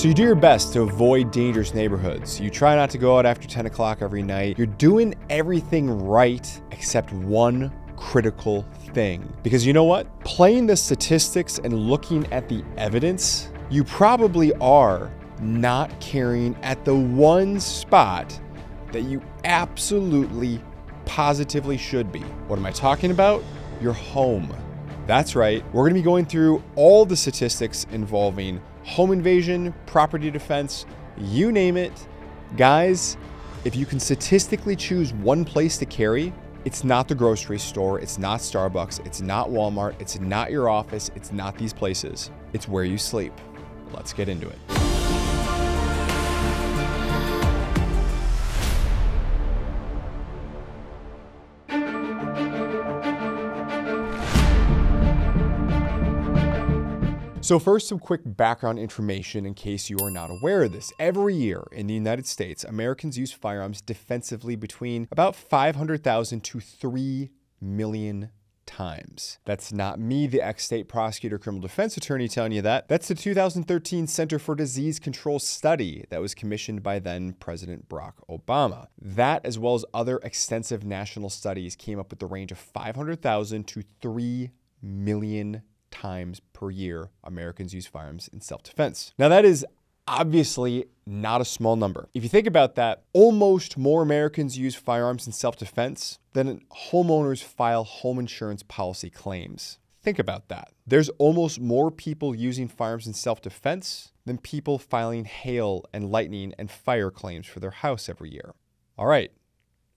So you do your best to avoid dangerous neighborhoods. You try not to go out after 10 o'clock every night. You're doing everything right except one critical thing. Because you know what? Playing the statistics and looking at the evidence, you probably are not carrying at the one spot that you absolutely, positively should be. What am I talking about? Your home. That's right. We're going to be going through all the statistics involving home invasion, property defense, you name it. Guys, if you can statistically choose one place to carry, it's not the grocery store, it's not Starbucks, it's not Walmart, it's not your office, it's not these places. It's where you sleep. Let's get into it. So first, some quick background information in case you are not aware of this. Every year in the United States, Americans use firearms defensively between about 500,000 to 3 million times. That's not me, the ex-state prosecutor criminal defense attorney, telling you that. That's the 2013 Center for Disease Control study that was commissioned by then President Barack Obama. That, as well as other extensive national studies, came up with the range of 500,000 to 3 million times per year Americans use firearms in self-defense. Now that is obviously not a small number. If you think about that, almost more Americans use firearms in self-defense than homeowners file home insurance policy claims. Think about that. There's almost more people using firearms in self-defense than people filing hail and lightning and fire claims for their house every year. All right,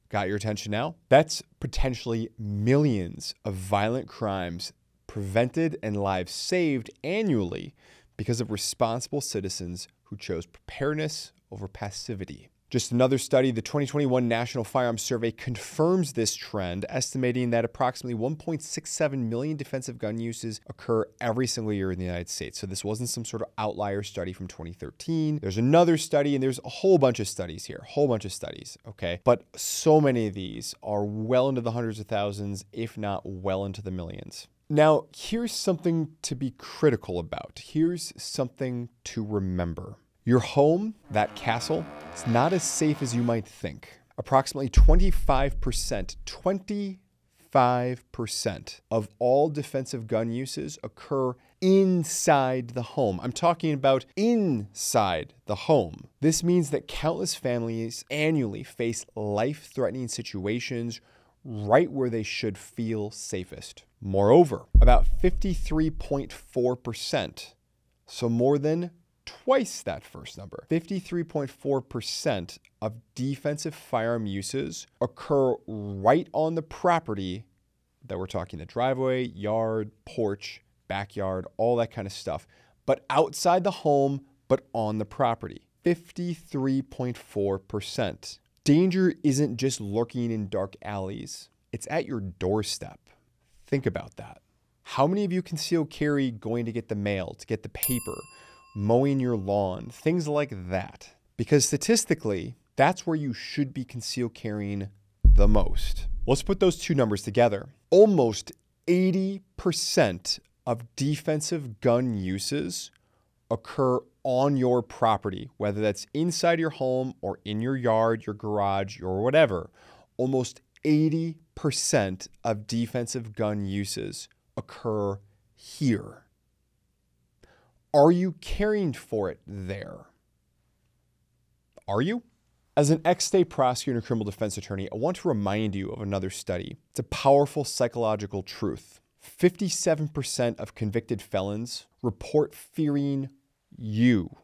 got your attention now? That's potentially millions of violent crimes prevented and lives saved annually because of responsible citizens who chose preparedness over passivity. Just another study, the 2021 National Firearms Survey confirms this trend, estimating that approximately 1.67 million defensive gun uses occur every single year in the United States. So this wasn't some sort of outlier study from 2013. There's another study, and there's a whole bunch of studies here, okay? But so many of these are well into the hundreds of thousands, if not well into the millions. Now, here's something to be critical about. Here's something to remember. Your home, that castle, is not as safe as you might think. Approximately 25% of all defensive gun uses occur inside the home. I'm talking about inside the home. This means that countless families annually face life-threatening situations right where they should feel safest. Moreover, about 53.4%, so more than twice that first number, 53.4% of defensive firearm uses occur right on the property that we're talking, the driveway, yard, porch, backyard, all that kind of stuff, but outside the home, but on the property. 53.4%. Danger isn't just lurking in dark alleys. It's at your doorstep. Think about that. How many of you conceal carry going to get the mail, to get the paper, mowing your lawn, things like that? Because statistically, that's where you should be conceal carrying the most. Let's put those two numbers together. Almost 80% of defensive gun uses occur on your property, whether that's inside your home or in your yard, your garage, or whatever. Almost 80% of defensive gun uses occur here. Are you caring for it there? Are you? As an ex-state prosecutor and criminal defense attorney, I want to remind you of another study. It's a powerful psychological truth. 57% of convicted felons report fearing you,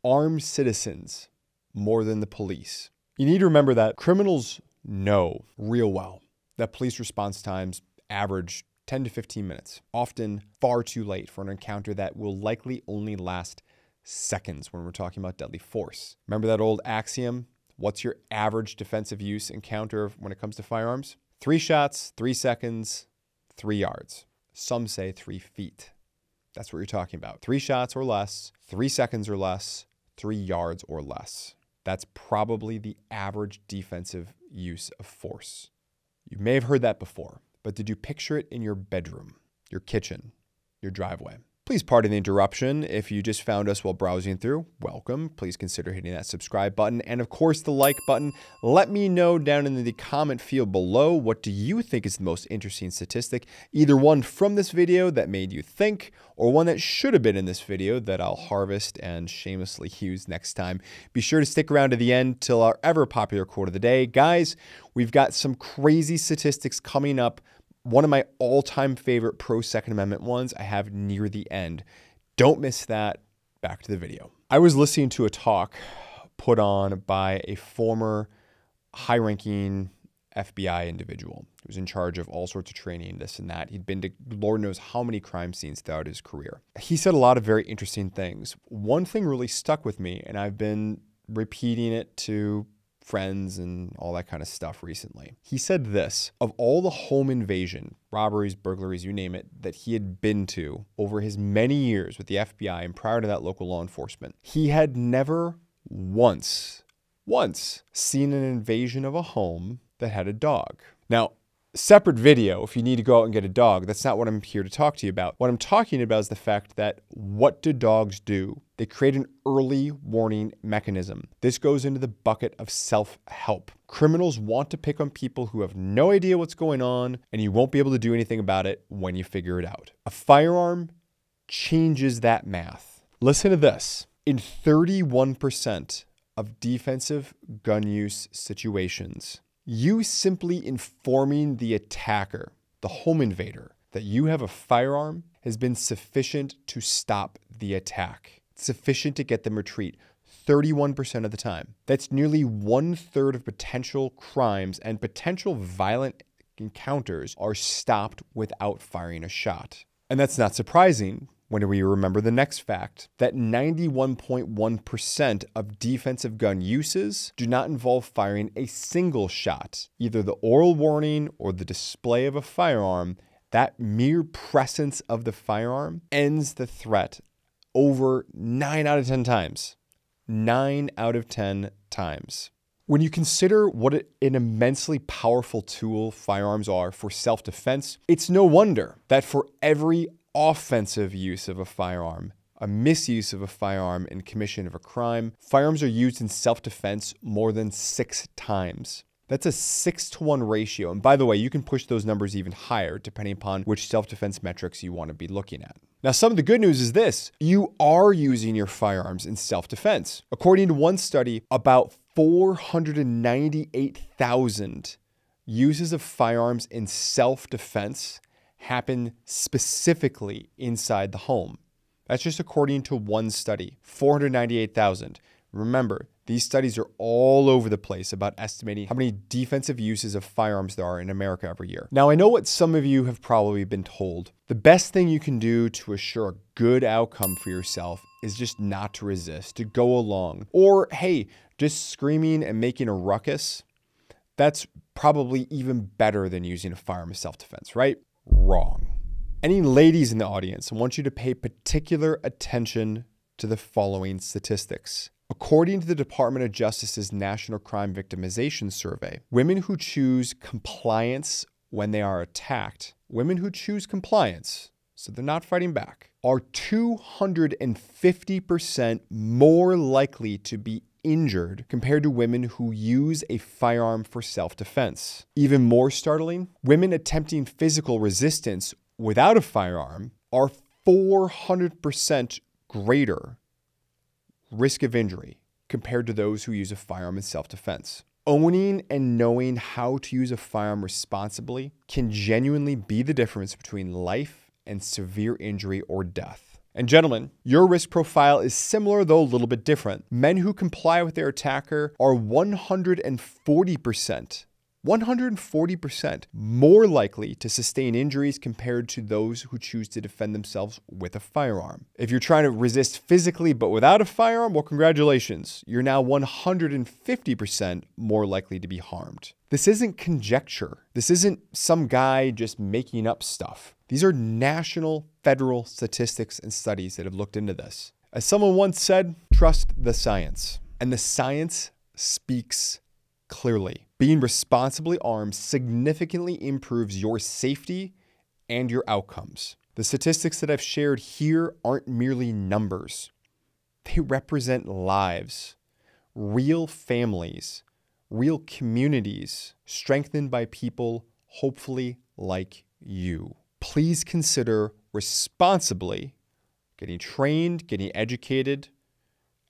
armed citizens, more than the police. You need to remember that criminals know real well that police response times average 10 to 15 minutes, often far too late for an encounter that will likely only last seconds when we're talking about deadly force. Remember that old axiom? What's your average defensive use encounter when it comes to firearms? 3 shots, 3 seconds, 3 yards. Some say 3 feet. That's what you're talking about. 3 shots or less, 3 seconds or less, 3 yards or less. That's probably the average defensive use of force. You may have heard that before, but did you picture it in your bedroom, your kitchen, your driveway? Please pardon the interruption. If you just found us while browsing through, welcome. Please consider hitting that subscribe button and of course the like button. Let me know down in the comment field below, what do you think is the most interesting statistic? Either one from this video that made you think, or one that should have been in this video that I'll harvest and shamelessly use next time. Be sure to stick around to the end till our ever popular quote of the day. Guys, we've got some crazy statistics coming up. One of my all-time favorite pro-Second Amendment ones I have near the end. Don't miss that. Back to the video. I was listening to a talk put on by a former high-ranking FBI individual who was in charge of all sorts of training, this and that. He'd been to Lord knows how many crime scenes throughout his career. He said a lot of very interesting things. One thing really stuck with me, and I've been repeating it to friends and all that kind of stuff recently. He said this: of all the home invasion, robberies, burglaries, you name it, that he had been to over his many years with the FBI and prior to that local law enforcement, he had never once seen an invasion of a home that had a dog. Now, separate video if you need to go out and get a dog. That's not what I'm here to talk to you about. What I'm talking about is the fact that what do dogs do? They create an early warning mechanism. This goes into the bucket of self-help. Criminals want to pick on people who have no idea what's going on, and you won't be able to do anything about it when you figure it out. A firearm changes that math. Listen to this. In 31% of defensive gun use situations, you simply informing the attacker, the home invader, that you have a firearm has been sufficient to stop the attack. Sufficient to get them retreat 31% of the time. That's nearly 1/3 of potential crimes and potential violent encounters are stopped without firing a shot. And that's not surprising when we remember the next fact, that 91.1% of defensive gun uses do not involve firing a single shot. Either the oral warning or the display of a firearm, that mere presence of the firearm ends the threat over 9 out of 10 times. 9 out of 10 times. When you consider what an immensely powerful tool firearms are for self-defense, it's no wonder that for every offensive use of a firearm, a misuse of a firearm in commission of a crime, firearms are used in self-defense more than 6 times. That's a 6-to-1 ratio. And by the way, you can push those numbers even higher depending upon which self-defense metrics you want to be looking at. Now, some of the good news is this: you are using your firearms in self-defense. According to one study, about 498,000 uses of firearms in self-defense happen specifically inside the home. That's just according to one study, 498,000. Remember, these studies are all over the place about estimating how many defensive uses of firearms there are in America every year. Now, I know what some of you have probably been told. The best thing you can do to assure a good outcome for yourself is just not to resist, to go along. Or, hey, just screaming and making a ruckus. That's probably even better than using a firearm in self-defense, right? Wrong. Any ladies in the audience, I want you to pay particular attention to the following statistics. According to the Department of Justice's National Crime Victimization Survey, women who choose compliance when they are attacked, women who choose compliance, so they're not fighting back, are 250% more likely to be injured compared to women who use a firearm for self-defense. Even more startling, women attempting physical resistance without a firearm are 400% greater risk of injury compared to those who use a firearm in self-defense. Owning and knowing how to use a firearm responsibly can genuinely be the difference between life and severe injury or death. And gentlemen, your risk profile is similar, though a little bit different. Men who comply with their attacker are 140% more likely to sustain injuries compared to those who choose to defend themselves with a firearm. If you're trying to resist physically but without a firearm, well, congratulations. You're now 150% more likely to be harmed. This isn't conjecture. This isn't some guy just making up stuff. These are national, federal statistics and studies that have looked into this. As someone once said, trust the science. And the science speaks clearly. Being responsibly armed significantly improves your safety and your outcomes. The statistics that I've shared here aren't merely numbers. They represent lives, real families, real communities, strengthened by people, hopefully like you. Please consider responsibly getting trained, getting educated,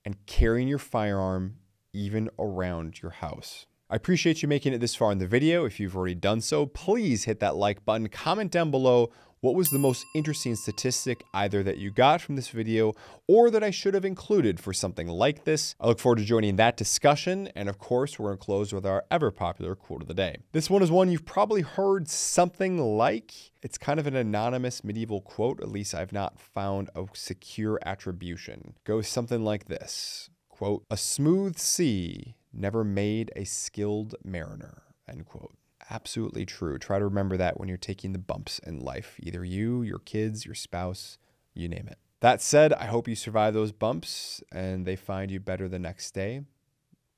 and carrying your firearm even around your house. I appreciate you making it this far in the video. If you've already done so, please hit that like button. Comment down below what was the most interesting statistic either that you got from this video or that I should have included for something like this. I look forward to joining that discussion. And of course, we're going to close with our ever popular quote of the day. This one is one you've probably heard something like. It's kind of an anonymous medieval quote. At least I've not found a secure attribution. It goes something like this, quote, "A smooth sea never made a skilled mariner," end quote. Absolutely true. Try to remember that when you're taking the bumps in life, either you, your kids, your spouse, you name it. That said, I hope you survive those bumps and they find you better the next day.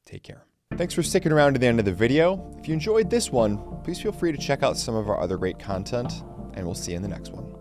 Take care. Thanks for sticking around to the end of the video. If you enjoyed this one, please feel free to check out some of our other great content, and we'll see you in the next one.